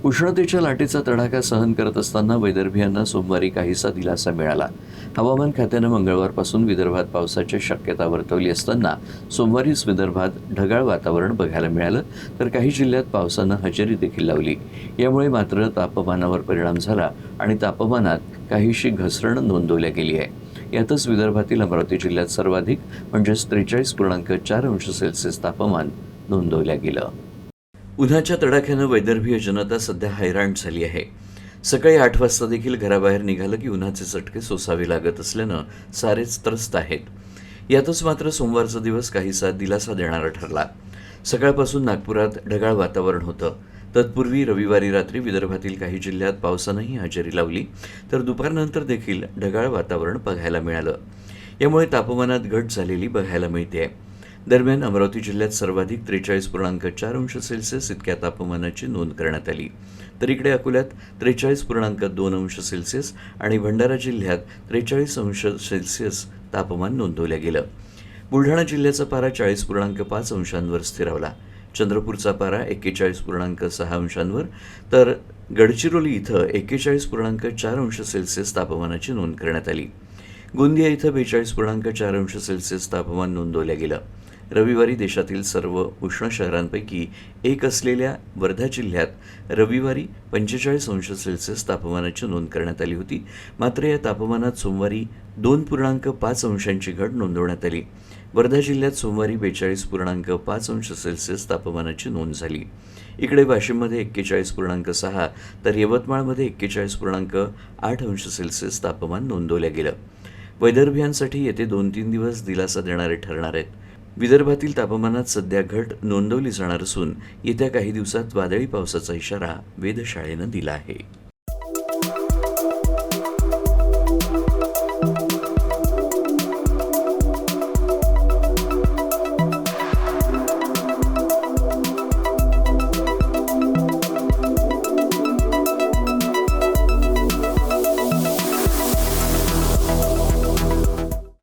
उष्णतेच्या लाटेचा तडाखा सहन करत असताना वैदर्भियांना सोमवारी काहीसा दिलासा मिळाला। हवामान खात्यानं मंगळवारपासून विदर्भात पावसाची शक्यता वर्तवली असताना सोमवारीच विदर्भात ढगाळ वातावरण बघायला मिळालं, तर काही जिल्ह्यात पावसानं हजेरी देखील लावली। यामुळे मात्र तापमानावर परिणाम झाला आणि तापमानात काहीशी घसरण नोंदवली गेली आहे। यातच विदर्भातील अमरावती जिल्ह्यात सर्वाधिक म्हणजेच 43.4 अंश सेल्सिअस तापमान नोंदवलं गेलं। उन्हाच्या तडाख्यानं वैदर्भीय जनता सध्या हैराण झाली आहे। सकाळी 8 वाजता देखील घराबाहेर निघालं की उन्हाचे चटके सोसावे लागत असल्यानं सारेच त्रस्त आहेत। यातच मात्र सोमवारचा दिवस काहीसा दिलासा देणारा ठरला। सकाळपासून नागपुरात ढगाळ वातावरण होतं। तत्पूर्वी रविवारी रात्री विदर्भातील काही जिल्ह्यात पावसानंही हजेरी लावली, तर दुपारनंतर देखील ढगाळ वातावरण बघायला मिळालं। यामुळे तापमानात घट झालेली बघायला मिळते। दरम्यान अमरावती जिल्ह्यात सर्वाधिक 43.4 अंश सेल्सिअस इतक्या तापमानाची नोंद करण्यात आली, तर इकडे अकोल्यात 43.2 अंश सेल्सिअस आणि भंडारा जिल्ह्यात 43 अंश सेल्सिअस तापमान नोंदवलं गेलं। बुलढाणा जिल्ह्याचा पारा 40.5 अंशांवर स्थिरावला। चंद्रपूरचा पारा 41.6 अंशांवर, तर गडचिरोली इथं 41.4 अंश सेल्सिअस तापमानाची नोंद करण्यात आली। गोंदिया इथं 42.4 अंश सेल्सिअस तापमान नोंदवलं गेलं। रविवारी देशातील सर्व उष्ण शहरांपैकी एक असलेल्या वर्धा जिल्ह्यात रविवारी 45 अंश सेल्सिअस तापमानाची नोंद करण्यात आली होती। मात्र या तापमानात सोमवारी 2.5 अंशांची घट नोंदवण्यात आली। वर्धा जिल्ह्यात सोमवारी 42.5 अंश सेल्सिअस तापमानाची नोंद झाली। इकडे वाशिममध्ये 41.6 तर यवतमाळमध्ये 41.8 अंश सेल्सिअस तापमान नोंदवलं गेलं। वैदर्भियांसाठी येते 2-3 दिवस दिलासा देणारे ठरणार आहेत। विदर्भातील तापमानात सध्या घट नोंदवली जाणार असून येत्या काही दिवसात वादळी पावसाचा इशारा वेधशाळेनं दिला आहे।